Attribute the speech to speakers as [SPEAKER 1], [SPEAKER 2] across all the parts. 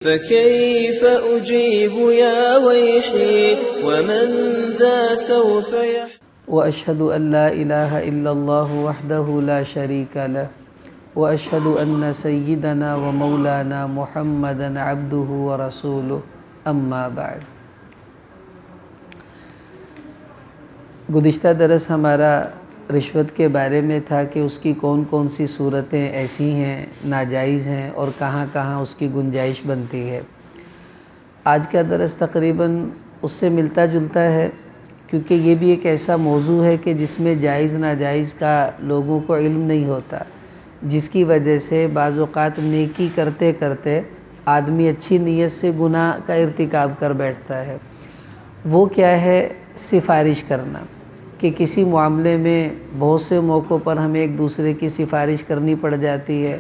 [SPEAKER 1] فكيف أجيب يا ويحي ومن ذا سوف
[SPEAKER 2] وأشهد أن لا إله إلا الله وحده لا شريك له وأشهد أن سيدنا ومولانا محمدا عبده ورسوله أما بعد۔ گزشتہ درس ہمارا رشوت کے بارے میں تھا کہ اس کی کون کون سی صورتیں ایسی ہیں ناجائز ہیں اور کہاں کہاں اس کی گنجائش بنتی ہے۔ آج کا درس تقریباً اس سے ملتا جلتا ہے، کیونکہ یہ بھی ایک ایسا موضوع ہے کہ جس میں جائز ناجائز کا لوگوں کو علم نہیں ہوتا، جس کی وجہ سے بعض اوقات نیکی کرتے کرتے آدمی اچھی نیت سے گناہ کا ارتکاب کر بیٹھتا ہے۔ وہ کیا ہے؟ سفارش کرنا، کہ کسی معاملے میں بہت سے موقعوں پر ہمیں ایک دوسرے کی سفارش کرنی پڑ جاتی ہے،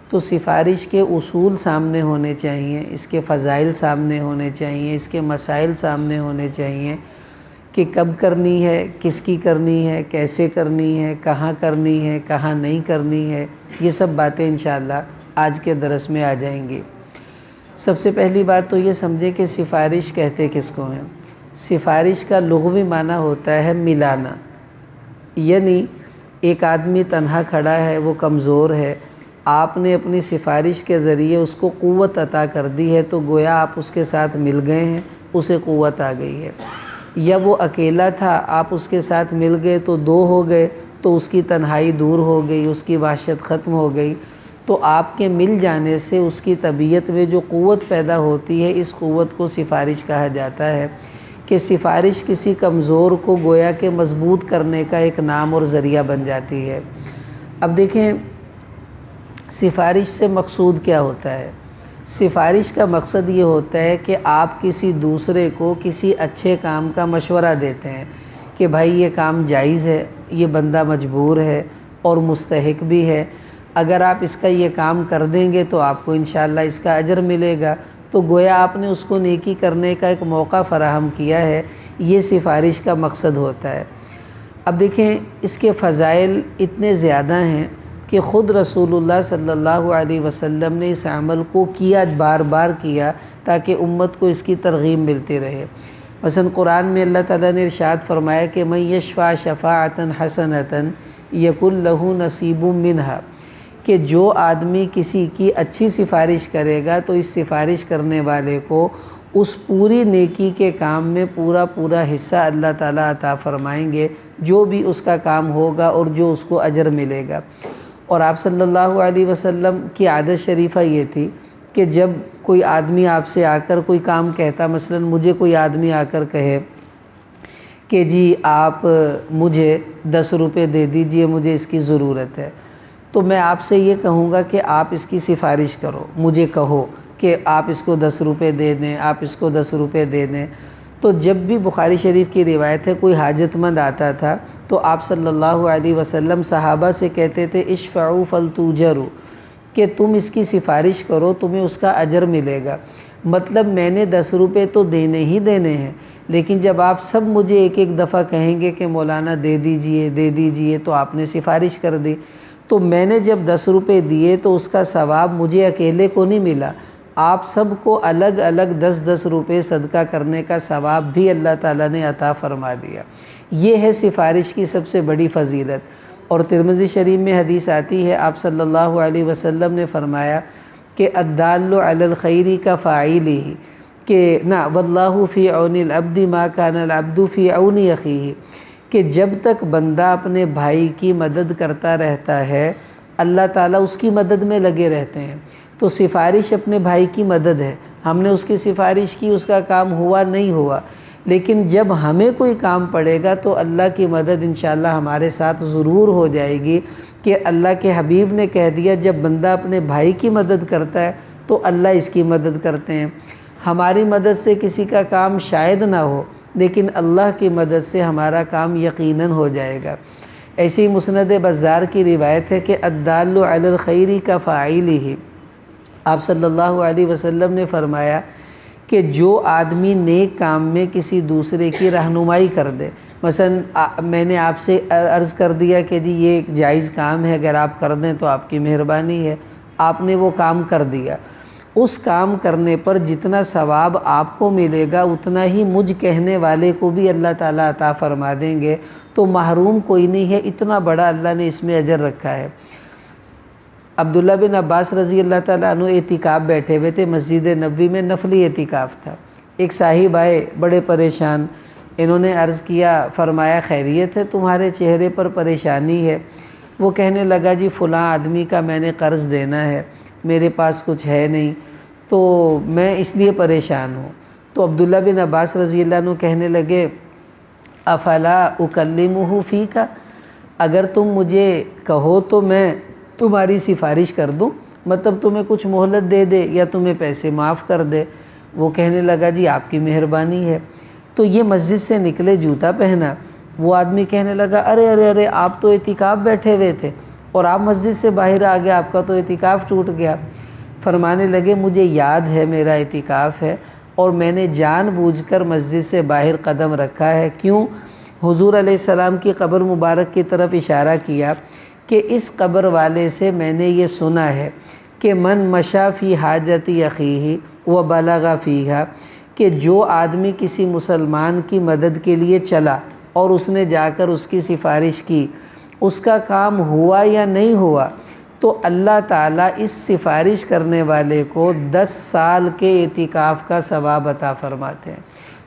[SPEAKER 2] تو سفارش کے اصول سامنے ہونے چاہیے، اس کے فضائل سامنے ہونے چاہیے، اس کے مسائل سامنے ہونے چاہیے کہ کب کرنی ہے، کس کی کرنی ہے، کیسے کرنی ہے، کہاں کرنی ہے، کہاں نہیں کرنی ہے۔ یہ سب باتیں انشاءاللہ آج کے درس میں آ جائیں گی۔ سب سے پہلی بات تو یہ سمجھے کہ سفارش کہتے کس کو ہیں۔ سفارش کا لغوی معنی ہوتا ہے ملانا، یعنی ایک آدمی تنہا کھڑا ہے، وہ کمزور ہے، آپ نے اپنی سفارش کے ذریعے اس کو قوت عطا کر دی ہے، تو گویا آپ اس کے ساتھ مل گئے ہیں، اسے قوت آ گئی ہے۔ یا وہ اکیلا تھا، آپ اس کے ساتھ مل گئے تو دو ہو گئے، تو اس کی تنہائی دور ہو گئی، اس کی وحشت ختم ہو گئی۔ تو آپ کے مل جانے سے اس کی طبیعت میں جو قوت پیدا ہوتی ہے، اس قوت کو سفارش کہا جاتا ہے، کہ سفارش کسی کمزور کو گویا کہ مضبوط کرنے کا ایک نام اور ذریعہ بن جاتی ہے۔ اب دیکھیں سفارش سے مقصود کیا ہوتا ہے۔ سفارش کا مقصد یہ ہوتا ہے کہ آپ کسی دوسرے کو کسی اچھے کام کا مشورہ دیتے ہیں کہ بھائی یہ کام جائز ہے، یہ بندہ مجبور ہے اور مستحق بھی ہے، اگر آپ اس کا یہ کام کر دیں گے تو آپ کو انشاءاللہ اس کا اجر ملے گا، تو گویا آپ نے اس کو نیکی کرنے کا ایک موقع فراہم کیا ہے۔ یہ سفارش کا مقصد ہوتا ہے۔ اب دیکھیں اس کے فضائل اتنے زیادہ ہیں کہ خود رسول اللہ صلی اللہ علیہ وسلم نے اس عمل کو کیا، بار بار کیا، تاکہ امت کو اس کی ترغیب ملتی رہے۔ مثلا قرآن میں اللہ تعالیٰ نے ارشاد فرمایا کہ من یشفع شفاعۃ حسنۃ یکن لہ نصیب منہا، کہ جو آدمی کسی کی اچھی سفارش کرے گا تو اس سفارش کرنے والے کو اس پوری نیکی کے کام میں پورا حصہ اللہ تعالیٰ عطا فرمائیں گے، جو بھی اس کا کام ہوگا اور جو اس کو اجر ملے گا۔ اور آپ صلی اللہ علیہ وسلم کی عادت شریفہ یہ تھی کہ جب کوئی آدمی آپ سے آ کر کوئی کام کہتا، مثلا مجھے کوئی آدمی آ کر کہے کہ جی آپ مجھے 10 روپے دے دیجئے، مجھے اس کی ضرورت ہے، تو میں آپ سے یہ کہوں گا کہ آپ اس کی سفارش کرو، مجھے کہو کہ آپ اس کو 10 روپے دے دیں، آپ اس کو 10 روپے دے دیں۔ تو جب بھی بخاری شریف کی روایت ہے کوئی حاجت مند آتا تھا تو آپ صلی اللہ علیہ وسلم صحابہ سے کہتے تھے اشفعوا فلتوجروا، کہ تم اس کی سفارش کرو، تمہیں اس کا اجر ملے گا۔ مطلب میں نے 10 روپے تو دینے ہی دینے ہیں، لیکن جب آپ سب مجھے ایک ایک دفعہ کہیں گے کہ مولانا دے دیجئے دے دیجئے، تو آپ نے سفارش کر دی، تو میں نے جب 10 روپے دیے تو اس کا ثواب مجھے اکیلے کو نہیں ملا، آپ سب کو الگ الگ 10 روپے صدقہ کرنے کا ثواب بھی اللہ تعالیٰ نے عطا فرما دیا۔ یہ ہے سفارش کی سب سے بڑی فضیلت۔ اور ترمذی شریف میں حدیث آتی ہے، آپ صلی اللہ علیہ وسلم نے فرمایا کہ الدال علی الخیر کفاعلہ، کہ نا واللہ فی عون العبد ما کان العبد فی عون اخیہ، کہ جب تک بندہ اپنے بھائی کی مدد کرتا رہتا ہے اللہ تعالیٰ اس کی مدد میں لگے رہتے ہیں۔ تو سفارش اپنے بھائی کی مدد ہے، ہم نے اس کی سفارش کی، اس کا کام ہوا نہیں ہوا، لیکن جب ہمیں کوئی کام پڑے گا تو اللہ کی مدد انشاءاللہ ہمارے ساتھ ضرور ہو جائے گی، کہ اللہ کے حبیب نے کہہ دیا جب بندہ اپنے بھائی کی مدد کرتا ہے تو اللہ اس کی مدد کرتے ہیں۔ ہماری مدد سے کسی کا کام شاید نہ ہو، لیکن اللہ کی مدد سے ہمارا کام یقیناً ہو جائے گا۔ ایسی مسند بزار کی روایت ہے کہ الدال علی الخیر کفاعلہ، آپ صلی اللہ علیہ وسلم نے فرمایا کہ جو آدمی نیک کام میں کسی دوسرے کی رہنمائی کر دے، مثلا میں نے آپ سے عرض کر دیا کہ جی یہ ایک جائز کام ہے، اگر آپ کر دیں تو آپ کی مہربانی ہے، آپ نے وہ کام کر دیا، اس کام کرنے پر جتنا ثواب آپ کو ملے گا اتنا ہی مجھ کہنے والے کو بھی اللہ تعالیٰ عطا فرما دیں گے، تو محروم کوئی نہیں ہے، اتنا بڑا اللہ نے اس میں اجر رکھا ہے۔ عبداللہ بن عباس رضی اللہ تعالیٰ عنہ اعتکاف بیٹھے ہوئے تھے، مسجد نبوی میں نفلی اعتکاف تھا۔ ایک صاحب آئے بڑے پریشان، انہوں نے عرض کیا، فرمایا خیریت ہے، تمہارے چہرے پر پریشانی ہے؟ وہ کہنے لگا جی فلاں آدمی کا میں نے قرض دینا ہے، میرے پاس کچھ ہے نہیں، تو میں اس لیے پریشان ہوں۔ تو عبداللہ بن عباس رضی اللہ عنہ کہنے لگے افلا اکلمہ فیک، اگر تم مجھے کہو تو میں تمہاری سفارش کر دوں، مطلب تمہیں کچھ مہلت دے دے یا تمہیں پیسے معاف کر دے۔ وہ کہنے لگا جی آپ کی مہربانی ہے۔ تو یہ مسجد سے نکلے، جوتا پہنا، وہ آدمی کہنے لگا ارے ارے ارے آپ تو اعتکاف بیٹھے ہوئے تھے اور آپ مسجد سے باہر آ گئے، آپ کا تو اعتکاف ٹوٹ گیا۔ فرمانے لگے مجھے یاد ہے میرا اعتکاف ہے اور میں نے جان بوجھ کر مسجد سے باہر قدم رکھا ہے۔ کیوں؟ حضور علیہ السلام کی قبر مبارک کی طرف اشارہ کیا کہ اس قبر والے سے میں نے یہ سنا ہے کہ من مشا فی حاجت اخیہ وبلغ فیہا، کہ جو آدمی کسی مسلمان کی مدد کے لیے چلا اور اس نے جا کر اس کی سفارش کی، اس کا کام ہوا یا نہیں ہوا، تو اللہ تعالیٰ اس سفارش کرنے والے کو 10 سال کے اعتکاف کا ثواب عطا فرماتے ہیں۔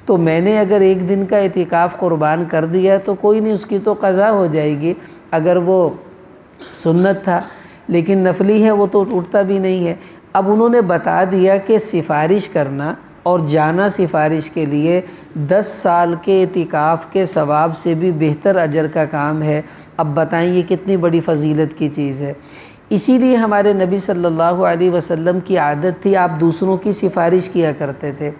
[SPEAKER 2] تو میں نے اگر ایک دن کا اعتکاف قربان کر دیا تو کوئی نہیں، اس کی تو قضا ہو جائے گی، اگر وہ سنت تھا، لیکن نفلی ہے وہ تو ٹوٹتا بھی نہیں ہے۔ اب انہوں نے بتا دیا کہ سفارش کرنا اور جانا سفارش کے لیے 10 سال کے اعتکاف کے ثواب سے بھی بہتر اجر کا کام ہے۔ اب بتائیں یہ کتنی بڑی فضیلت کی چیز ہے۔ اسی لیے ہمارے نبی صلی اللہ علیہ وسلم کی عادت تھی، آپ دوسروں کی سفارش کیا کرتے تھے۔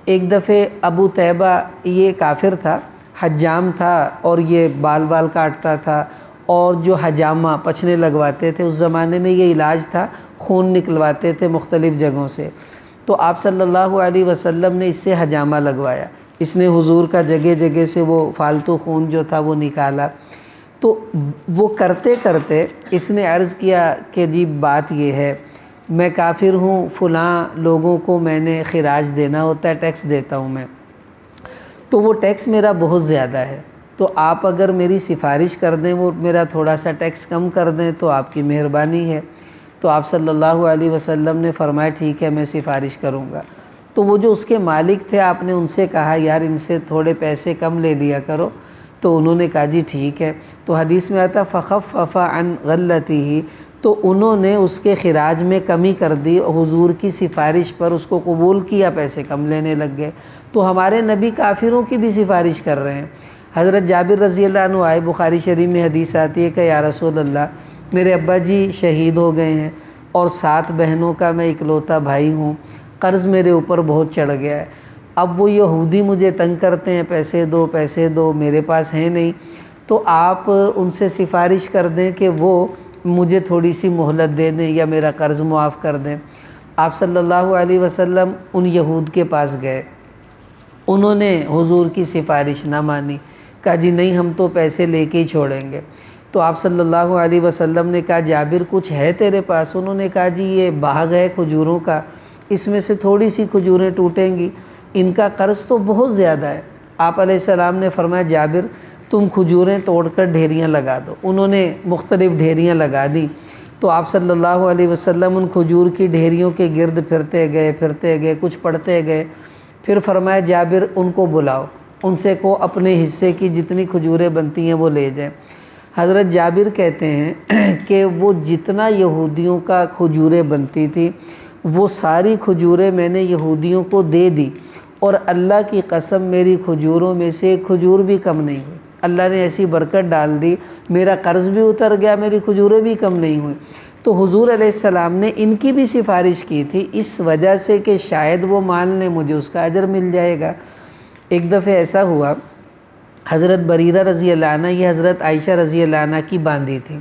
[SPEAKER 2] ایک دفعہ ابو طیبہ، یہ کافر تھا، حجام تھا اور یہ بال کاٹتا تھا، اور جو حجامہ پچھنے لگواتے تھے، اس زمانے میں یہ علاج تھا، خون نکلواتے تھے مختلف جگہوں سے۔ تو آپ صلی اللہ علیہ وسلم نے اس سے حجامہ لگوایا، اس نے حضور کا جگہ جگہ سے وہ فالتو خون جو تھا وہ نکالا۔ تو وہ کرتے کرتے اس نے عرض کیا کہ جی بات یہ ہے، میں کافر ہوں، فلاں لوگوں کو میں نے خراج دینا ہوتا ہے، ٹیکس دیتا ہوں میں، تو وہ ٹیکس میرا بہت زیادہ ہے، تو آپ اگر میری سفارش کر دیں، وہ میرا تھوڑا سا ٹیکس کم کر دیں تو آپ کی مہربانی ہے۔ تو آپ صلی اللہ علیہ وسلم نے فرمایا ٹھیک ہے میں سفارش کروں گا۔ تو وہ جو اس کے مالک تھے، آپ نے ان سے کہا یار ان سے تھوڑے پیسے کم لے لیا کرو، تو انہوں نے کہا جی ٹھیک ہے۔ تو حدیث میں آتا فخفف عن غلتہ، تو انہوں نے اس کے خراج میں کمی کر دی، حضور کی سفارش پر اس کو قبول کیا، پیسے کم لینے لگ گئے۔ تو ہمارے نبی کافروں کی بھی سفارش کر رہے ہیں۔ حضرت جابر رضی اللہ عنہ آئے، بخاری شریف میں حدیث آتی ہے کہ یا رسول اللہ میرے ابا جی شہید ہو گئے ہیں اور 7 بہنوں کا میں اکلوتا بھائی ہوں، قرض میرے اوپر بہت چڑھ گیا ہے، اب وہ یہودی مجھے تنگ کرتے ہیں، پیسے دو پیسے دو، میرے پاس ہے نہیں، تو آپ ان سے سفارش کر دیں کہ وہ مجھے تھوڑی سی مہلت دے دیں یا میرا قرض معاف کر دیں۔ آپ صلی اللہ علیہ وسلم ان یہود کے پاس گئے، انہوں نے حضور کی سفارش نہ مانی، کہا جی نہیں ہم تو پیسے لے کے ہی چھوڑیں گے۔ تو آپ صلی اللہ علیہ وسلم نے کہا جابر کچھ ہے تیرے پاس؟ انہوں نے کہا جی یہ باغ ہے کھجوروں کا، اس میں سے تھوڑی سی کھجوریں ٹوٹیں گی، ان کا قرض تو بہت زیادہ ہے۔ آپ علیہ السلام نے فرمایا جابر تم کھجوریں توڑ کر ڈھیریاں لگا دو۔ انہوں نے مختلف ڈھیریاں لگا دی، تو آپ صلی اللہ علیہ وسلم ان کھجور کی ڈھیریوں کے گرد پھرتے گئے، کچھ پڑھتے گئے، پھر فرمایا جابر ان کو بلاؤ، ان سے کو اپنے حصے کی جتنی کھجوریں بنتی ہیں وہ لے جائیں۔ حضرت جابر کہتے ہیں کہ وہ جتنا یہودیوں کا کھجوریں بنتی تھی وہ ساری کھجوریں میں نے یہودیوں کو دے دی، اور اللہ کی قسم میری کھجوروں میں سے ایک کھجور بھی کم نہیں ہوئی۔ اللہ نے ایسی برکت ڈال دی، میرا قرض بھی اتر گیا، میری کھجوریں بھی کم نہیں ہوئیں۔ تو حضور علیہ السلام نے ان کی بھی سفارش کی تھی اس وجہ سے کہ شاید وہ مان لیں، مجھے اس کا اجر مل جائے گا۔ ایک دفعہ ایسا ہوا، حضرت بریرہ رضی اللہ عنہ، یہ حضرت عائشہ رضی اللہ عنہ کی باندھی تھی،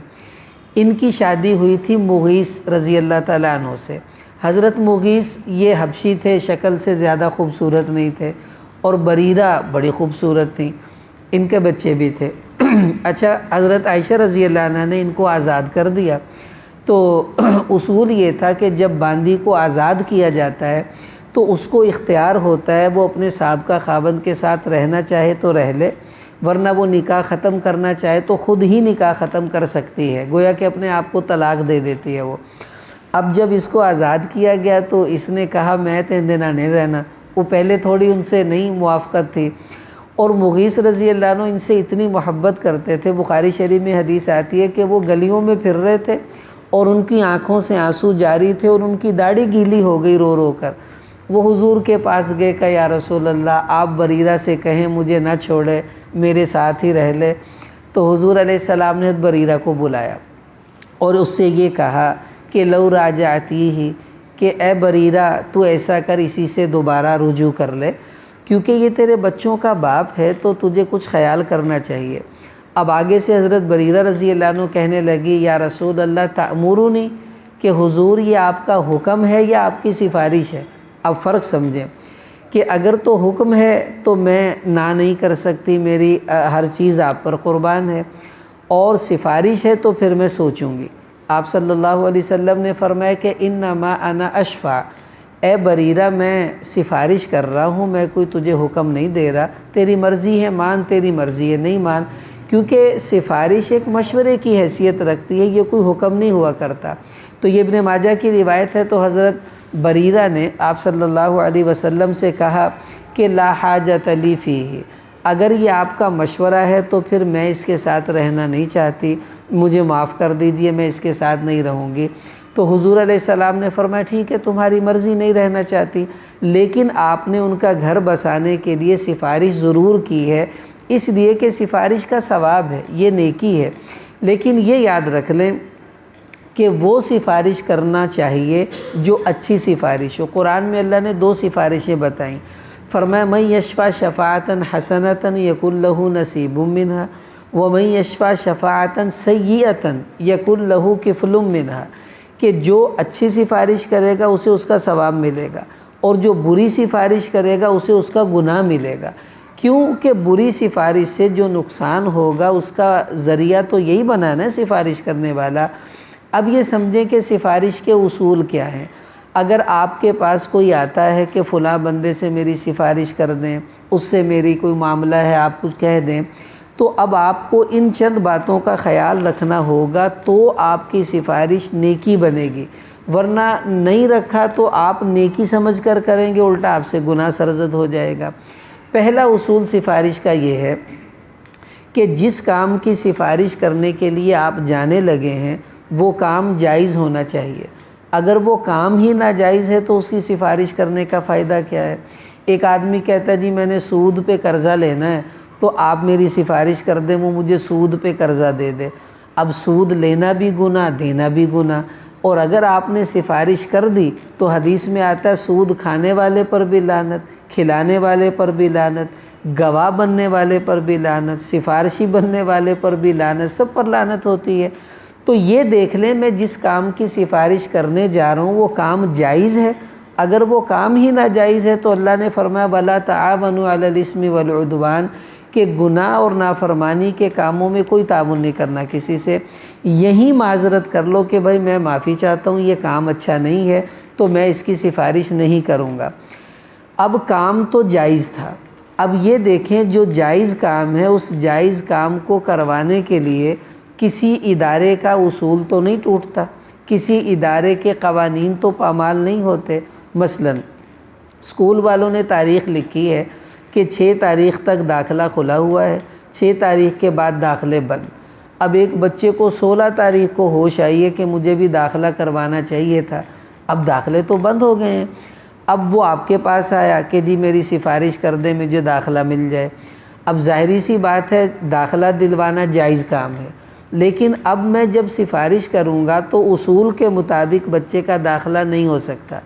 [SPEAKER 2] ان کی شادی ہوئی تھی مغیث رضی اللہ تعالیٰ عنہ سے۔ حضرت مغیث یہ حبشی تھے، شکل سے زیادہ خوبصورت نہیں تھے، اور بریرہ بڑی خوبصورت تھیں، ان کے بچے بھی تھے۔ اچھا، حضرت عائشہ رضی اللہ عنہ نے ان کو آزاد کر دیا، تو اصول یہ تھا کہ جب باندی کو آزاد کیا جاتا ہے تو اس کو اختیار ہوتا ہے، وہ اپنے سابقہ خاوند کے ساتھ رہنا چاہے تو رہ لے، ورنہ وہ نکاح ختم کرنا چاہے تو خود ہی نکاح ختم کر سکتی ہے، گویا کہ اپنے آپ کو طلاق دے دیتی ہے وہ۔ اب جب اس کو آزاد کیا گیا تو اس نے کہا میں تیندنا نہیں رہنا، وہ پہلے تھوڑی ان سے نہیں موافقت تھی، اور مغیث رضی اللہ عنہ ان سے اتنی محبت کرتے تھے، بخاری شریف میں حدیث آتی ہے کہ وہ گلیوں میں پھر رہے تھے اور ان کی آنکھوں سے آنسو جاری تھے اور ان کی داڑھی گیلی ہو گئی رو رو کر۔ وہ حضور کے پاس گئے کہ یا رسول اللہ آپ بریرہ سے کہیں مجھے نہ چھوڑے، میرے ساتھ ہی رہ لے۔ تو حضور علیہ السلام نے بریرہ کو بلایا اور اس سے یہ کہا کہ لو راجعتی ہی، کہ اے بریرہ تو ایسا کر اسی سے دوبارہ رجوع کر لے، کیونکہ یہ تیرے بچوں کا باپ ہے تو تجھے کچھ خیال کرنا چاہیے۔ اب آگے سے حضرت بریرہ رضی اللہ عنہ کہنے لگی یا رسول اللہ تأمرونی، کہ حضور یہ آپ کا حکم ہے یا آپ کی سفارش ہے؟ اب فرق سمجھیں کہ اگر تو حکم ہے تو میں نہ نہیں کر سکتی، میری ہر چیز آپ پر قربان ہے، اور سفارش ہے تو پھر میں سوچوں گی۔ آپ صلی اللہ علیہ وسلم نے فرمایا کہ انما انا اشفع، اے بریرہ میں سفارش کر رہا ہوں، میں کوئی تجھے حکم نہیں دے رہا، تیری مرضی ہے مان، تیری مرضی ہے نہیں مان، کیونکہ سفارش ایک مشورے کی حیثیت رکھتی ہے، یہ کوئی حکم نہیں ہوا کرتا۔ تو یہ ابن ماجہ کی روایت ہے۔ تو حضرت بریرہ نے آپ صلی اللہ علیہ وسلم سے کہا کہ لا حاجۃ لی فیہ، اگر یہ آپ کا مشورہ ہے تو پھر میں اس کے ساتھ رہنا نہیں چاہتی، مجھے معاف کر دیجئے، میں اس کے ساتھ نہیں رہوں گی۔ تو حضور علیہ السلام نے فرمایا ٹھیک ہے تمہاری مرضی، نہیں رہنا چاہتی، لیکن آپ نے ان کا گھر بسانے کے لیے سفارش ضرور کی ہے، اس لیے کہ سفارش کا ثواب ہے، یہ نیکی ہے۔ لیکن یہ یاد رکھ لیں کہ وہ سفارش کرنا چاہیے جو اچھی سفارش ہو۔ قرآن میں اللہ نے 2 سفارشیں بتائیں، فرمایا من یشفع شفاعۃ حسنۃ یکن لہ نصیب منہا ومن یشفع شفاعۃ سیئۃ یکن لہ کفل منہا، کہ جو اچھی سفارش کرے گا اسے اس کا ثواب ملے گا، اور جو بری سفارش کرے گا اسے اس کا گناہ ملے گا۔ کیونکہ بری سفارش سے جو نقصان ہوگا اس کا ذریعہ تو یہی بنا نا سفارش کرنے والا۔ اب یہ سمجھیں کہ سفارش کے اصول کیا ہیں۔ اگر آپ کے پاس کوئی آتا ہے کہ فلاں بندے سے میری سفارش کر دیں، اس سے میری کوئی معاملہ ہے آپ کچھ کہہ دیں، تو اب آپ کو ان چند باتوں کا خیال رکھنا ہوگا تو آپ کی سفارش نیکی بنے گی، ورنہ نہیں رکھا تو آپ نیکی سمجھ کر کریں گے، الٹا آپ سے گناہ سرزد ہو جائے گا۔ پہلا اصول سفارش کا یہ ہے کہ جس کام کی سفارش کرنے کے لیے آپ جانے لگے ہیں وہ کام جائز ہونا چاہیے۔ اگر وہ کام ہی ناجائز ہے تو اس کی سفارش کرنے کا فائدہ کیا ہے؟ ایک آدمی کہتا ہے جی میں نے سود پہ قرضہ لینا ہے، تو آپ میری سفارش کر دیں وہ مجھے سود پہ قرضہ دے دے۔ اب سود لینا بھی گناہ، دینا بھی گناہ، اور اگر آپ نے سفارش کر دی تو حدیث میں آتا ہے سود کھانے والے پر بھی لعنت، کھلانے والے پر بھی لعنت، گواہ بننے والے پر بھی لعنت، سفارشی بننے والے پر بھی لعنت، سب پر لعنت ہوتی ہے۔ تو یہ دیکھ لیں میں جس کام کی سفارش کرنے جا رہا ہوں وہ کام جائز ہے، اگر وہ کام ہی ناجائز ہے تو اللہ نے فرمایا وَلَا تَعَاوَنُوا عَلَى الْإِثْمِ وَالْعُدْوَانِ، کہ گناہ اور نافرمانی کے کاموں میں کوئی تعاون نہیں کرنا کسی سے۔ یہی معذرت کر لو کہ بھائی میں معافی چاہتا ہوں، یہ کام اچھا نہیں ہے تو میں اس کی سفارش نہیں کروں گا۔ اب کام تو جائز تھا، اب یہ دیکھیں جو جائز کام ہے اس جائز کام کو کروانے کے لیے کسی ادارے کا اصول تو نہیں ٹوٹتا، کسی ادارے کے قوانین تو پامال نہیں ہوتے۔ مثلا اسکول والوں نے تاریخ لکھی ہے کہ 6 تاریخ تک داخلہ کھلا ہوا ہے، 6 تاریخ کے بعد داخلے بند۔ اب ایک بچے کو 16 تاریخ کو ہوش آئی ہے کہ مجھے بھی داخلہ کروانا چاہیے تھا، اب داخلے تو بند ہو گئے ہیں۔ اب وہ آپ کے پاس آیا کہ جی میری سفارش کر دیں مجھے داخلہ مل جائے۔ اب ظاہری سی بات ہے داخلہ دلوانا جائز کام ہے، لیکن اب میں جب سفارش کروں گا تو اصول کے مطابق بچے کا داخلہ نہیں ہو سکتا۔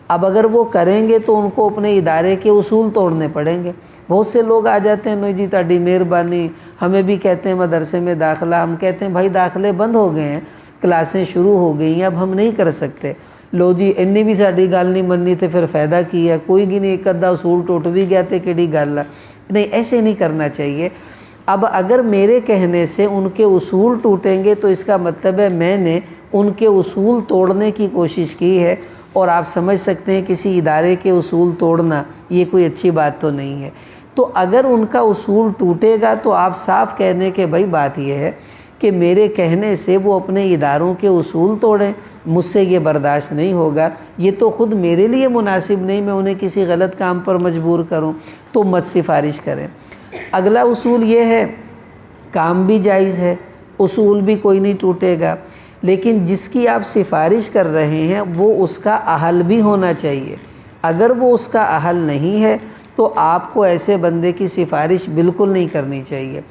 [SPEAKER 2] اب اگر وہ کریں گے تو ان کو اپنے ادارے کے اصول توڑنے پڑیں گے۔ بہت سے لوگ آ جاتے ہیں نو جی تاڑی مہربانی، ہمیں بھی کہتے ہیں مدرسے میں داخلہ، ہم کہتے ہیں بھائی داخلے بند ہو گئے ہیں، کلاسیں شروع ہو گئی ہیں، اب ہم نہیں کر سکتے۔ لو جی انہیں بھی ساڑی گل نہیں مننی تے پھر فائدہ کی ہے، کوئی بھی نہیں، ایک ادھا اصول ٹوٹ بھی گیا تے کیڑی گل ہے۔ نہیں، ایسے نہیں کرنا چاہیے۔ اب اگر میرے کہنے سے ان کے اصول ٹوٹیں گے تو اس کا مطلب ہے میں نے ان کے اصول توڑنے کی کوشش کی ہے، اور آپ سمجھ سکتے ہیں کسی ادارے کے اصول توڑنا یہ کوئی اچھی بات تو نہیں ہے۔ تو اگر ان کا اصول ٹوٹے گا تو آپ صاف کہہ دیں کہ بھائی بات یہ ہے کہ میرے کہنے سے وہ اپنے اداروں کے اصول توڑیں، مجھ سے یہ برداشت نہیں ہوگا، یہ تو خود میرے لیے مناسب نہیں میں انہیں کسی غلط کام پر مجبور کروں، تو مت سفارش کریں۔ اگلا اصول یہ ہے، کام بھی جائز ہے، اصول بھی کوئی نہیں ٹوٹے گا، لیکن جس کی آپ سفارش کر رہے ہیں وہ اس کا اہل بھی ہونا چاہیے۔ اگر وہ اس کا اہل نہیں ہے تو آپ کو ایسے بندے کی سفارش بالکل نہیں کرنی چاہیے۔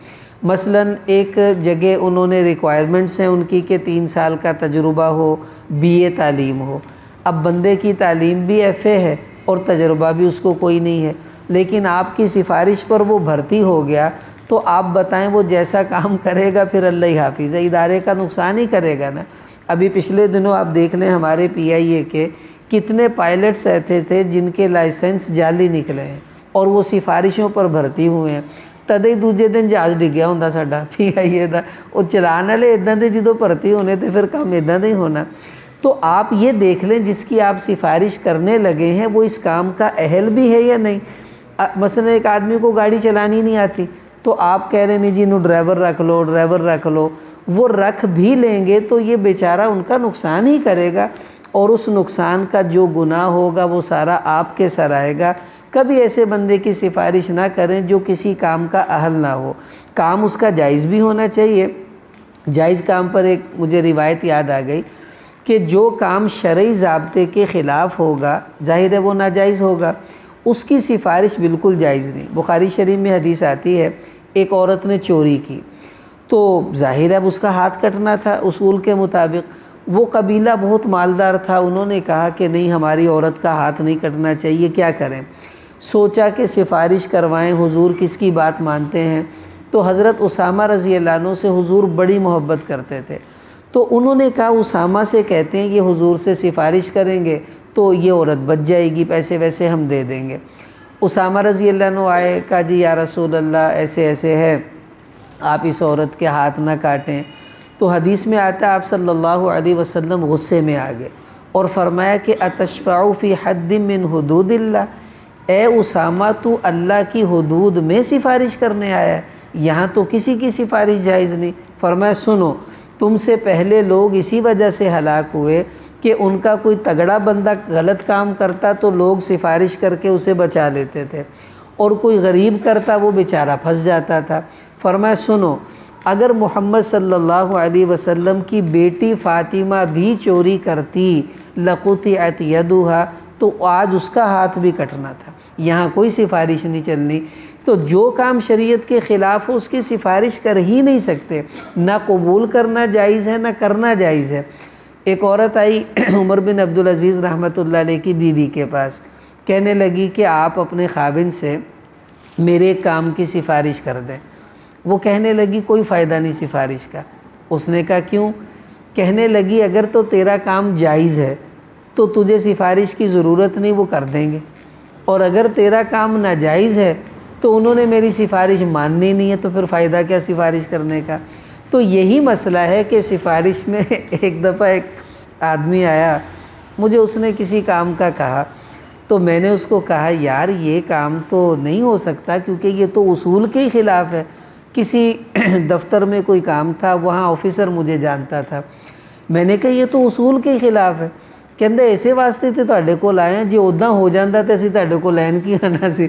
[SPEAKER 2] مثلا ایک جگہ انہوں نے ریکوائرمنٹس ہیں ان کی کہ 3 سال کا تجربہ ہو، BA تعلیم ہو۔ اب بندے کی تعلیم بھی FA ہے اور تجربہ بھی اس کو کوئی نہیں ہے، لیکن آپ کی سفارش پر وہ بھرتی ہو گیا، تو آپ بتائیں وہ جیسا کام کرے گا پھر اللہ ہی حافظ ہے، ادارے کا نقصان ہی کرے گا نا۔ ابھی پچھلے دنوں آپ دیکھ لیں ہمارے PIA کے کتنے پائلٹس ایسے تھے جن کے لائسنس جعلی نکلے ہیں اور وہ سفارشوں پر بھرتی ہوئے ہیں۔ تدے دوجے دن جہاز ڈگیا ہوندا ساڈا PIA دا، وہ چلان والے اِداں دے جدوں بھرتی ہونے تے پھر کام اِداں دا ہی ہونا۔ تو آپ یہ دیکھ لیں جس کی آپ سفارش کرنے لگے ہیں وہ اس کام کا اہل بھی ہے یا نہیں۔ مثلا ایک آدمی کو گاڑی چلانی نہیں آتی تو آپ کہہ رہے ہیں نہیں جی انہوں ڈرائیور رکھ لو، وہ رکھ بھی لیں گے تو یہ بیچارہ ان کا نقصان ہی کرے گا، اور اس نقصان کا جو گناہ ہوگا وہ سارا آپ کے سر آئے گا۔ کبھی ایسے بندے کی سفارش نہ کریں جو کسی کام کا اہل نہ ہو۔ کام اس کا جائز بھی ہونا چاہیے۔ جائز کام پر ایک مجھے روایت یاد آ گئی کہ جو کام شرعی ضابطے کے خلاف ہوگا ظاہر ہے وہ ناجائز ہوگا، اس کی سفارش بالکل جائز نہیں۔ بخاری شریف میں حدیث آتی ہے، ایک عورت نے چوری کی تو ظاہر ہے اب اس کا ہاتھ کٹنا تھا اصول کے مطابق۔ وہ قبیلہ بہت مالدار تھا، انہوں نے کہا کہ نہیں ہماری عورت کا ہاتھ نہیں کٹنا چاہیے، کیا کریں؟ سوچا کہ سفارش کروائیں حضور کس کی بات مانتے ہیں، تو حضرت اسامہ رضی اللہ عنہ سے حضور بڑی محبت کرتے تھے، تو انہوں نے کہا اسامہ سے کہتے ہیں یہ حضور سے سفارش کریں گے تو یہ عورت بچ جائے گی، پیسے ویسے ہم دے دیں گے۔ اسامہ رضی اللہ عنہ آئے، کہا جی یا رسول اللہ ایسے ایسے ہے، آپ اس عورت کے ہاتھ نہ کاٹیں۔ تو حدیث میں آتا ہے آپ صلی اللہ علیہ وسلم غصے میں آ گئے اور فرمایا کہ اتشفع فی حد من حدود اللہ، اے اسامہ تو اللہ کی حدود میں سفارش کرنے آیا ہے، یہاں تو کسی کی سفارش جائز نہیں۔ فرمایا سنو، تم سے پہلے لوگ اسی وجہ سے ہلاک ہوئے کہ ان کا کوئی تگڑا بندہ غلط کام کرتا تو لوگ سفارش کر کے اسے بچا لیتے تھے، اور کوئی غریب کرتا وہ بیچارہ پھنس جاتا تھا۔ فرمایا سنو، اگر محمد صلی اللہ علیہ وسلم کی بیٹی فاطمہ بھی چوری کرتی لقطعت یدھا، تو آج اس کا ہاتھ بھی کٹنا تھا، یہاں کوئی سفارش نہیں چلنی۔ تو جو کام شریعت کے خلاف ہو اس کی سفارش کر ہی نہیں سکتے، نہ قبول کرنا جائز ہے نہ کرنا جائز ہے۔ ایک عورت آئی عمر بن عبدالعزیز رحمۃ اللہ علیہ کی بیوی کے پاس، کہنے لگی کہ آپ اپنے خاوند سے میرے کام کی سفارش کر دیں۔ وہ کہنے لگی کوئی فائدہ نہیں سفارش کا۔ اس نے کہا کیوں؟ کہنے لگی اگر تو تیرا کام جائز ہے تو تجھے سفارش کی ضرورت نہیں، وہ کر دیں گے، اور اگر تیرا کام ناجائز ہے تو انہوں نے میری سفارش ماننی نہیں ہے، تو پھر فائدہ کیا سفارش کرنے کا؟ تو یہی مسئلہ ہے کہ سفارش میں ایک دفعہ ایک آدمی آیا، مجھے اس نے کسی کام کا کہا، تو میں نے اس کو کہا یار یہ کام تو نہیں ہو سکتا کیونکہ یہ تو اصول کے ہی خلاف ہے۔ کسی دفتر میں کوئی کام تھا، وہاں آفیسر مجھے جانتا تھا، میں نے کہا یہ تو اصول کے ہی خلاف ہے۔ ਕਹਿੰਦਾ ਇਸੇ ਵਾਸਤੇ ਤੇ ਤੁਹਾਡੇ ਕੋਲ ਆਏ ਆ, ਜੇ ਉਦਾਂ ਹੋ ਜਾਂਦਾ ਤੇ ਅਸੀਂ ਤੁਹਾਡੇ ਕੋਲ ਲੈਣ ਕੀ ਆਣਾ ਸੀ,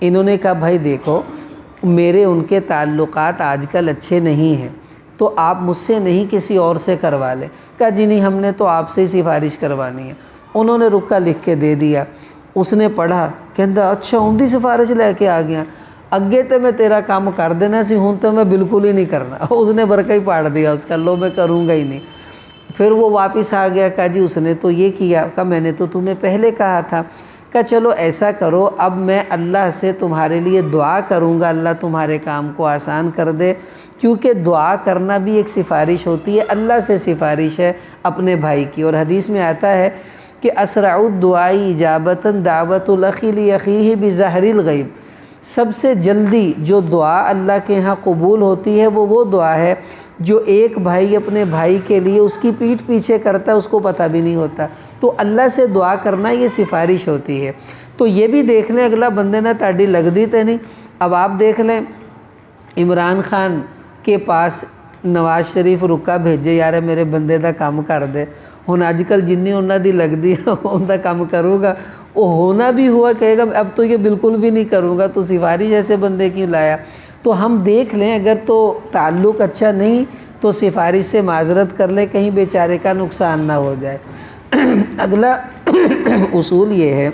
[SPEAKER 2] انہوں نے کہا بھائی دیکھو میرے ان کے تعلقات آج کل اچھے نہیں ہیں، تو آپ مجھ سے نہیں کسی اور سے کروا لیں۔ کہا جی نہیں، ہم نے تو آپ سے ہی سفارش کروانی ہے۔ انہوں نے رکا لکھ کے دے دیا، اس نے پڑھا، کہندا اچھا اندی سفارش لے کے آ گیا، اگے تے میں تیرا کام کر دینا سی، ہوں تو میں بالکل ہی نہیں کرنا۔ اس نے برقع ہی پاڑ دیا اس کا، لو میں کروں گا ہی نہیں۔ پھر وہ واپس آ گیا، کہا جی اس نے تو یہ کیا، کہا میں نے تو تمہیں پہلے کہا تھا۔ کہا چلو ایسا کرو، اب میں اللہ سے تمہارے لیے دعا کروں گا، اللہ تمہارے کام کو آسان کر دے، کیونکہ دعا کرنا بھی ایک سفارش ہوتی ہے، اللہ سے سفارش ہے اپنے بھائی کی۔ اور حدیث میں آتا ہے کہ اسرع الدعاء اجابۃ دعوۃ الاخی لاخیہ بظاہر الغیب، سب سے جلدی جو دعا اللہ کے ہاں قبول ہوتی ہے وہ دعا ہے جو ایک بھائی اپنے بھائی کے لیے اس کی پیٹھ پیچھے کرتا ہے، اس کو پتہ بھی نہیں ہوتا۔ تو اللہ سے دعا کرنا یہ سفارش ہوتی ہے۔ تو یہ بھی دیکھ لیں اگلا بندے نے تاڑی لگ دی تے نہیں۔ اب آپ دیکھ لیں عمران خان کے پاس نواز شریف رکا بھیجے، یار میرے بندے دا کام کر دے، ہن اج کل جنی انہاں دی لگدی ان دا کام کروں گا، وہ ہونا بھی ہوا کہے گا اب تو یہ بالکل بھی نہیں کروں گا، تو سفارش ایسے بندے کیوں لایا؟ تو ہم دیکھ لیں اگر تو تعلق اچھا نہیں تو سفارش سے معذرت کر لیں، کہیں بیچارے کا نقصان نہ ہو جائے۔ اگلا اصول یہ ہے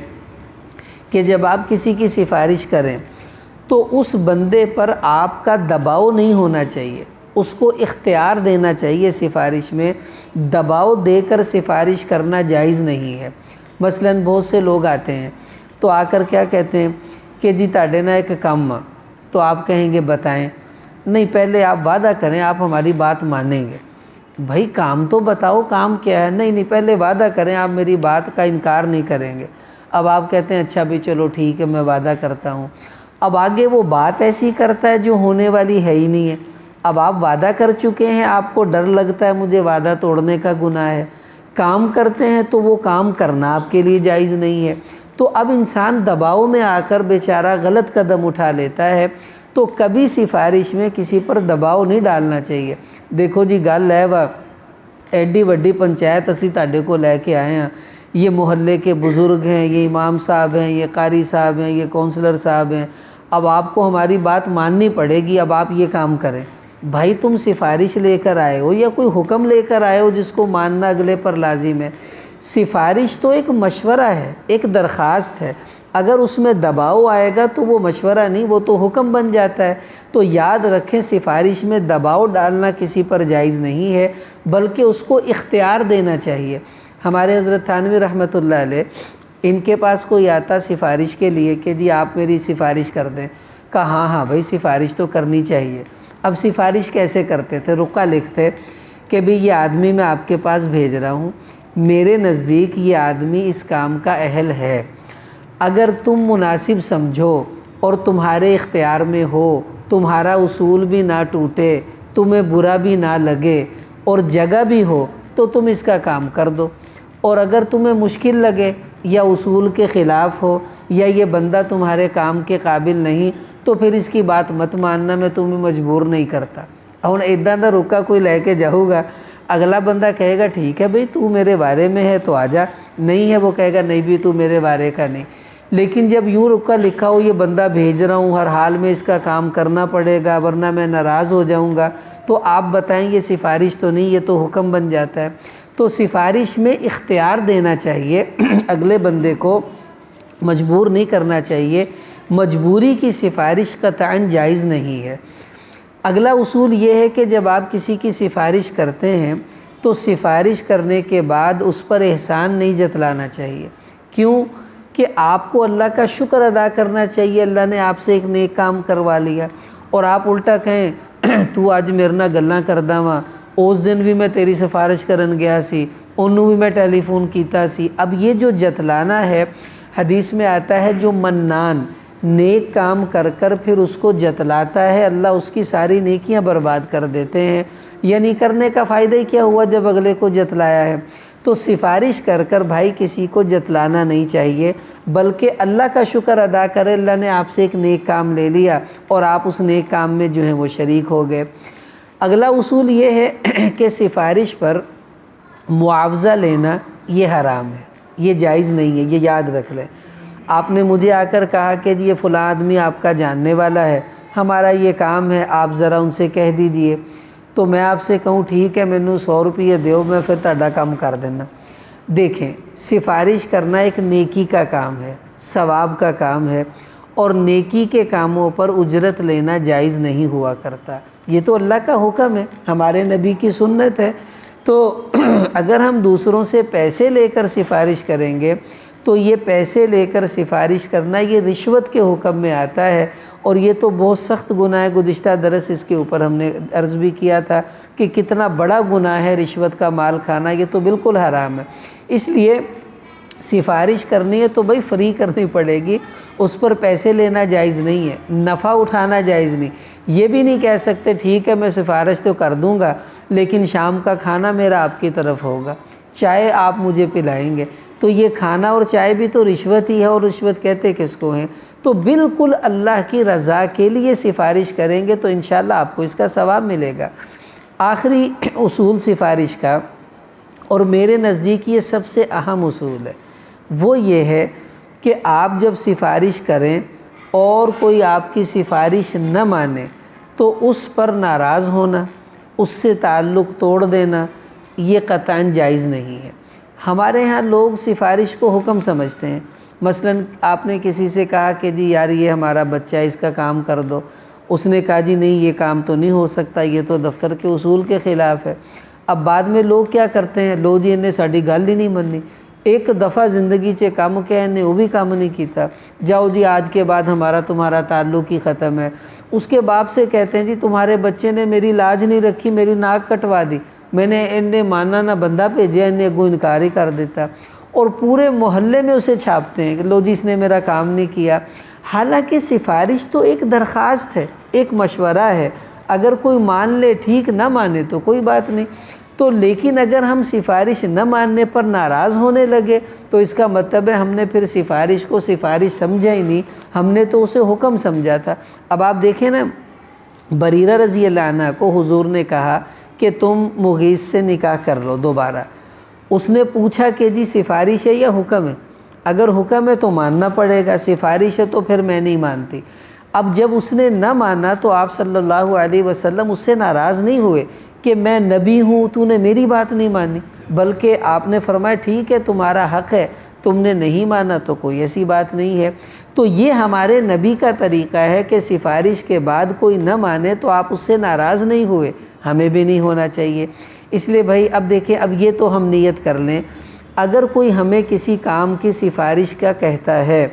[SPEAKER 2] کہ جب آپ کسی کی سفارش کریں تو اس بندے پر آپ کا دباؤ نہیں ہونا چاہیے، اس کو اختیار دینا چاہیے۔ سفارش میں دباؤ دے کر سفارش کرنا جائز نہیں ہے۔ مثلاً بہت سے لوگ آتے ہیں تو آ کر کیا کہتے ہیں کہ جی تاڑے نا ایک کام، تو آپ کہیں گے بتائیں، نہیں پہلے آپ وعدہ کریں آپ ہماری بات مانیں گے۔ بھائی کام تو بتاؤ، کام کیا ہے؟ نہیں پہلے وعدہ کریں آپ میری بات کا انکار نہیں کریں گے۔ اب آپ کہتے ہیں اچھا بھی چلو ٹھیک ہے میں وعدہ کرتا ہوں، اب آگے وہ بات ایسی کرتا ہے جو ہونے والی ہے ہی نہیں ہے۔ اب آپ وعدہ کر چکے ہیں، آپ کو ڈر لگتا ہے مجھے وعدہ توڑنے کا گناہ ہے، کام کرتے ہیں تو وہ کام کرنا آپ کے لیے جائز نہیں ہے۔ تو اب انسان دباؤ میں آ کر بیچارہ غلط قدم اٹھا لیتا ہے، تو کبھی سفارش میں کسی پر دباؤ نہیں ڈالنا چاہیے۔ دیکھو جی گل ہے وا ایڈی وڈی پنچایت اسی تاڑے کو لے کے آئے ہیں، یہ محلے کے بزرگ ہیں، یہ امام صاحب ہیں، یہ قاری صاحب ہیں، یہ کونسلر صاحب ہیں، اب آپ کو ہماری بات ماننی پڑے گی، اب آپ یہ کام کریں۔ بھائی تم سفارش لے کر آئے ہو یا کوئی حکم لے کر آئے ہو جس کو ماننا اگلے پر لازم ہے؟ سفارش تو ایک مشورہ ہے، ایک درخواست ہے، اگر اس میں دباؤ آئے گا تو وہ مشورہ نہیں، وہ تو حکم بن جاتا ہے۔ تو یاد رکھیں سفارش میں دباؤ ڈالنا کسی پر جائز نہیں ہے، بلکہ اس کو اختیار دینا چاہیے۔ ہمارے حضرت تھانوی رحمۃ اللہ علیہ، ان کے پاس کوئی آتا سفارش کے لیے کہ جی آپ میری سفارش کر دیں، کہا ہاں بھائی سفارش تو کرنی چاہیے۔ اب سفارش کیسے کرتے تھے؟ رقعہ لکھتے کہ بھئی یہ آدمی میں آپ کے پاس بھیج رہا ہوں، میرے نزدیک یہ آدمی اس کام کا اہل ہے، اگر تم مناسب سمجھو اور تمہارے اختیار میں ہو، تمہارا اصول بھی نہ ٹوٹے، تمہیں برا بھی نہ لگے اور جگہ بھی ہو تو تم اس کا کام کر دو، اور اگر تمہیں مشکل لگے یا اصول کے خلاف ہو یا یہ بندہ تمہارے کام کے قابل نہیں تو پھر اس کی بات مت ماننا، میں تمہیں مجبور نہیں کرتا۔ ہن ایداں دا رکا کوئی لے کے جاؤ گا، اگلا بندہ کہے گا ٹھیک ہے بھئی تو میرے بارے میں ہے تو آ جا، نہیں ہے وہ کہے گا نہیں بھی تو میرے بارے کا نہیں۔ لیکن جب یوں رکا لکھا ہو یہ بندہ بھیج رہا ہوں ہر حال میں اس کا کام کرنا پڑے گا ورنہ میں ناراض ہو جاؤں گا، تو آپ بتائیں یہ سفارش تو نہیں، یہ تو حکم بن جاتا ہے۔ تو سفارش میں اختیار دینا چاہیے، اگلے بندے کو مجبور نہیں کرنا چاہیے، مجبوری کی سفارش قطعاً جائز نہیں ہے۔ اگلا اصول یہ ہے کہ جب آپ کسی کی سفارش کرتے ہیں تو سفارش کرنے کے بعد اس پر احسان نہیں جتلانا چاہیے۔ کیوں؟ کہ آپ کو اللہ کا شکر ادا کرنا چاہیے، اللہ نے آپ سے ایک نیک کام کروا لیا، اور آپ الٹا کہیں تو اج میرے نال گلاں کردا وا، اس دن بھی میں تیری سفارش کرن گیا سی، انہوں بھی میں ٹیلی فون کیتا سی۔ اب یہ جو جتلانا ہے، حدیث میں آتا ہے جو منان نیک کام کر کر پھر اس کو جتلاتا ہے، اللہ اس کی ساری نیکیاں برباد کر دیتے ہیں، یعنی کرنے کا فائدہ ہی کیا ہوا جب اگلے کو جتلایا ہے۔ تو سفارش کر کر بھائی کسی کو جتلانا نہیں چاہیے، بلکہ اللہ کا شکر ادا کرے اللہ نے آپ سے ایک نیک کام لے لیا اور آپ اس نیک کام میں جو ہے وہ شریک ہو گئے۔ اگلا اصول یہ ہے کہ سفارش پر معاوضہ لینا یہ حرام ہے، یہ جائز نہیں ہے، یہ یاد رکھ لیں۔ آپ نے مجھے آ کر کہا کہ جی یہ فلاں آدمی آپ کا جاننے والا ہے، ہمارا یہ کام ہے، آپ ذرا ان سے کہہ دیجئے، تو میں آپ سے کہوں ٹھیک ہے مینوں 100 روپیے دیو، میں پھر تہاڈا کام کر دینا۔ دیکھیں، سفارش کرنا ایک نیکی کا کام ہے، ثواب کا کام ہے، اور نیکی کے کاموں پر اجرت لینا جائز نہیں ہوا کرتا۔ یہ تو اللہ کا حکم ہے، ہمارے نبی کی سنت ہے۔ تو اگر ہم دوسروں سے پیسے لے کر سفارش کریں گے تو یہ پیسے لے کر سفارش کرنا یہ رشوت کے حکم میں آتا ہے، اور یہ تو بہت سخت گناہ ہے۔ گزشتہ درس اس کے اوپر ہم نے عرض بھی کیا تھا کہ کتنا بڑا گناہ ہے رشوت کا مال کھانا، یہ تو بالکل حرام ہے۔ اس لیے سفارش کرنی ہے تو بھائی فری کرنی پڑے گی، اس پر پیسے لینا جائز نہیں ہے، نفع اٹھانا جائز نہیں۔ یہ بھی نہیں کہہ سکتے ٹھیک ہے میں سفارش تو کر دوں گا لیکن شام کا کھانا میرا آپ کی طرف ہوگا، چائے آپ مجھے پلائیں گے، تو یہ کھانا اور چائے بھی تو رشوت ہی ہے، اور رشوت کہتے کس کو ہیں؟ تو بالکل اللہ کی رضا کے لیے سفارش کریں گے تو انشاءاللہ آپ کو اس کا ثواب ملے گا۔ آخری اصول سفارش کا، اور میرے نزدیک یہ سب سے اہم اصول ہے، وہ یہ ہے کہ آپ جب سفارش کریں اور کوئی آپ کی سفارش نہ مانے تو اس پر ناراض ہونا، اس سے تعلق توڑ دینا، یہ قطعاً جائز نہیں ہے۔ ہمارے ہاں لوگ سفارش کو حکم سمجھتے ہیں۔ مثلا آپ نے کسی سے کہا کہ جی یار یہ ہمارا بچہ ہے، اس کا کام کر دو، اس نے کہا جی نہیں یہ کام تو نہیں ہو سکتا، یہ تو دفتر کے اصول کے خلاف ہے۔ اب بعد میں لوگ کیا کرتے ہیں، لو جی انہیں ساڈی گل ہی نہیں مننی، ایک دفعہ زندگی چ کام کہ انہیں وہ بھی کام نہیں کیتا، جاؤ جی آج کے بعد ہمارا تمہارا تعلق ہی ختم ہے۔ اس کے باپ سے کہتے ہیں جی تمہارے بچے نے میری لاج نہیں رکھی، میری ناک کٹوا دی، میں نے انہیں مانا نہ بندہ بھیجا، انہیں اگوں انکار ہی کر دیتا، اور پورے محلے میں اسے چھاپتے ہیں کہ لو جی اس نے میرا کام نہیں کیا۔ حالانکہ سفارش تو ایک درخواست ہے، ایک مشورہ ہے، اگر کوئی مان لے ٹھیک، نہ مانے تو کوئی بات نہیں۔ تو لیکن اگر ہم سفارش نہ ماننے پر ناراض ہونے لگے تو اس کا مطلب ہے ہم نے پھر سفارش کو سفارش سمجھا ہی نہیں، ہم نے تو اسے حکم سمجھا تھا۔ اب آپ دیکھیں نا، بریرہ رضی اللہ عنہ کو حضور نے کہا کہ تم مغیث سے نکاح کر لو دوبارہ۔ اس نے پوچھا کہ جی سفارش ہے یا حکم ہے؟ اگر حکم ہے تو ماننا پڑے گا، سفارش ہے تو پھر میں نہیں مانتی۔ اب جب اس نے نہ مانا تو آپ صلی اللہ علیہ وسلم اس سے ناراض نہیں ہوئے کہ میں نبی ہوں تو نے میری بات نہیں مانی، بلکہ آپ نے فرمایا ٹھیک ہے تمہارا حق ہے، تم نے نہیں مانا تو کوئی ایسی بات نہیں ہے۔ تو یہ ہمارے نبی کا طریقہ ہے کہ سفارش کے بعد کوئی نہ مانے تو آپ اس سے ناراض نہیں ہوئے، ہمیں بھی نہیں ہونا چاہیے۔ اس لیے بھائی اب دیکھیں، اب یہ تو ہم نیت کر لیں، اگر کوئی ہمیں کسی کام کی سفارش کا کہتا ہے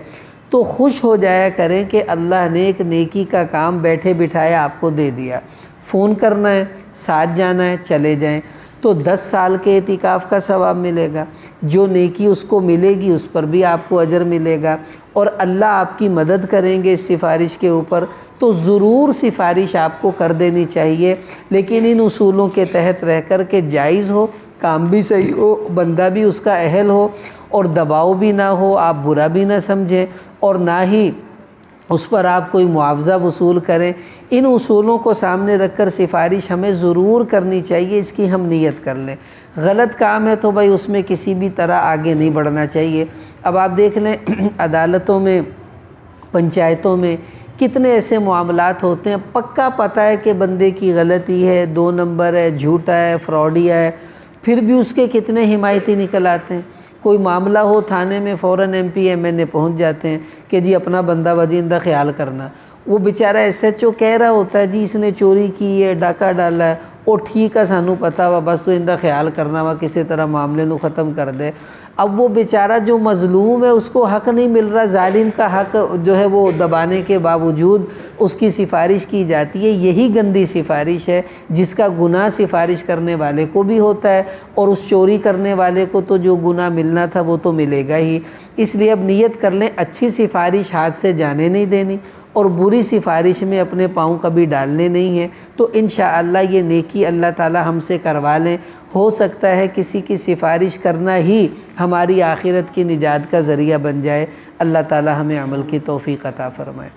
[SPEAKER 2] تو خوش ہو جایا کریں کہ اللہ نے ایک نیکی کا کام بیٹھے بٹھائے آپ کو دے دیا، فون کرنا ہے، ساتھ جانا ہے، چلے جائیں، تو 10 سال کے اعتکاف کا ثواب ملے گا، جو نیکی اس کو ملے گی اس پر بھی آپ کو اجر ملے گا، اور اللہ آپ کی مدد کریں گے اس سفارش کے اوپر۔ تو ضرور سفارش آپ کو کر دینی چاہیے، لیکن ان اصولوں کے تحت رہ کر کے جائز ہو، کام بھی صحیح ہو، بندہ بھی اس کا اہل ہو، اور دباؤ بھی نہ ہو، آپ برا بھی نہ سمجھیں، اور نہ ہی اس پر آپ کوئی معاوضہ وصول کریں۔ ان اصولوں کو سامنے رکھ کر سفارش ہمیں ضرور کرنی چاہیے، اس کی ہم نیت کر لیں۔ غلط کام ہے تو بھائی اس میں کسی بھی طرح آگے نہیں بڑھنا چاہیے۔ اب آپ دیکھ لیں عدالتوں میں، پنچایتوں میں کتنے ایسے معاملات ہوتے ہیں، پکا پتہ ہے کہ بندے کی غلطی ہے، 2 نمبر ہے، جھوٹا ہے، فراڈیا ہے، پھر بھی اس کے کتنے حمایتی نکل آتے ہیں۔ کوئی معاملہ ہو تھانے میں فوراً ایم پی ایم این اے پہنچ جاتے ہیں کہ جی اپنا بندہ وجیندہ خیال کرنا۔ وہ بیچارہ ایس ایچ او کہہ رہا ہوتا ہے جی اس نے چوری کی ہے، ڈاکہ ڈالا ہے، وہ ٹھیک ہے سانوں پتہ وا، بس تو اندہ خیال کرنا وا، کسی طرح معاملے نو ختم کر دے۔ اب وہ بیچارہ جو مظلوم ہے اس کو حق نہیں مل رہا، ظالم کا حق جو ہے وہ دبانے کے باوجود اس کی سفارش کی جاتی ہے۔ یہی گندی سفارش ہے جس کا گناہ سفارش کرنے والے کو بھی ہوتا ہے، اور اس چوری کرنے والے کو تو جو گناہ ملنا تھا وہ تو ملے گا ہی۔ اس لیے اب نیت کر لیں، اچھی سفارش ہاتھ سے جانے نہیں دینی، اور بری سفارش میں اپنے پاؤں کبھی ڈالنے نہیں ہیں۔ تو انشاءاللہ یہ نیکی اللہ تعالی ہم سے کروا لیں۔ ہو سکتا ہے کسی کی سفارش کرنا ہی ہماری آخرت کی نجات کا ذریعہ بن جائے۔ اللہ تعالی ہمیں عمل کی توفیق عطا فرمائے۔